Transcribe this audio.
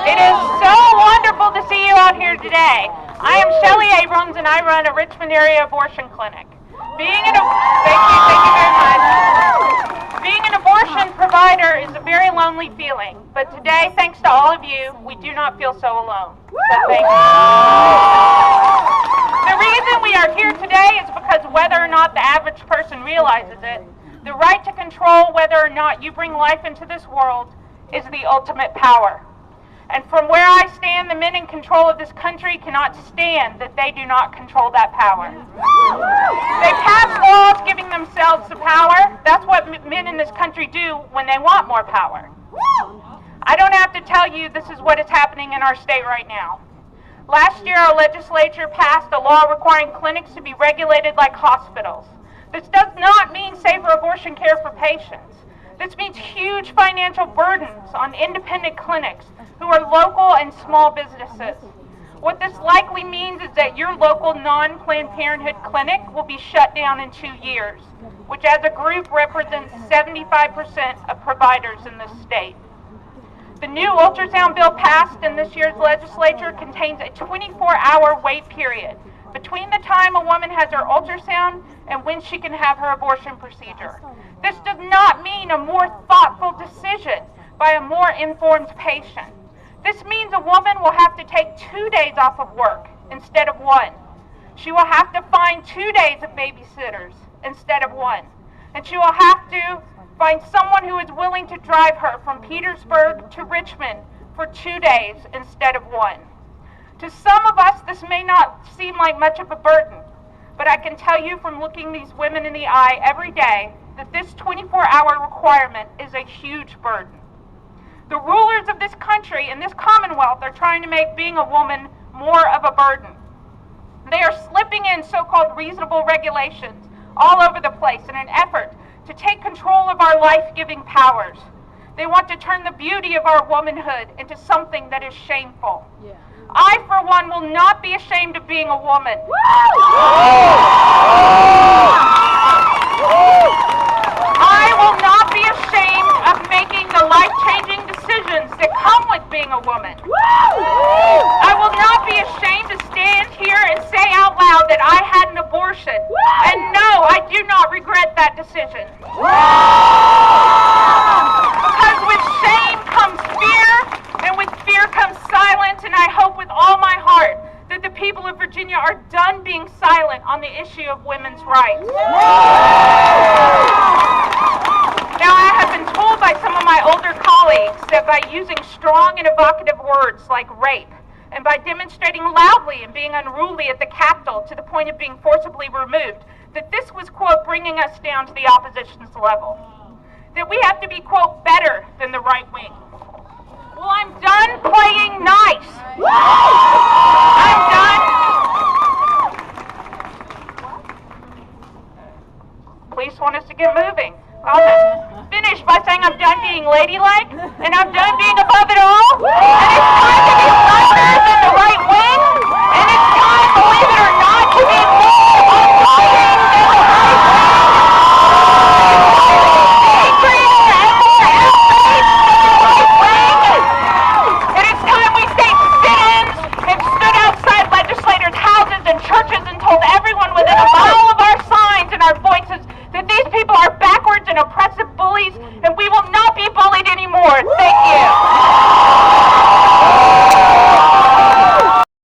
It is so wonderful to see you out here today. I am Shelly and I run a Richmond area abortion clinic. Thank you very much. Being an abortion provider is a very lonely feeling, but today, thanks to all of you, we do not feel so alone. So thank you. The reason we are here today is because whether or not the average person realizes it, the right to control whether or not you bring life into this world is the ultimate power. And from where I stand, the men in control of this country cannot stand that they do not control that power. They pass laws giving themselves the power. That's what men in this country do when they want more power. I don't have to tell you this is what is happening in our state right now. Last year, our legislature passed a law requiring clinics to be regulated like hospitals. This does not mean safer abortion care for patients. This means huge financial burdens on independent clinics who are local and small businesses. What this likely means is that your local non-Planned Parenthood clinic will be shut down in 2 years, which as a group represents 75% of providers in this state. The new ultrasound bill passed in this year's legislature contains a 24-hour wait period between the time a woman has her ultrasound and when she can have her abortion procedure. This does not mean a more thoughtful decision by a more informed patient. This means a woman will have to take 2 days off of work instead of 1. She will have to find 2 days of babysitters instead of 1. And she will have to find someone who is willing to drive her from Petersburg to Richmond for 2 days instead of 1. To some of us, this may not seem like much of a burden, but I can tell you from looking these women in the eye every day that this 24-hour requirement is a huge burden. The rulers of this country and this Commonwealth are trying to make being a woman more of a burden. They are slipping in so-called reasonable regulations all over the place in an effort to take control of our life-giving powers. They want to turn the beauty of our womanhood into something that is shameful. Yeah. I, for one, will not be ashamed of being a woman. I will not be ashamed of making the life-changing decisions that come with being a woman. I will not be ashamed to stand here and say out loud that I had an abortion. And no, I do not regret that decision. Because with shame comes fear, and with fear comes silence, and I hope with all my heart that the people of Virginia are done being silent on the issue of women's rights. Now, I have been told by some of my older colleagues that by using strong and evocative words like rape, and by demonstrating loudly and being unruly at the Capitol to the point of being forcibly removed, that this was, quote, bringing us down to the opposition's level. That we have to be, quote, better than the right wing.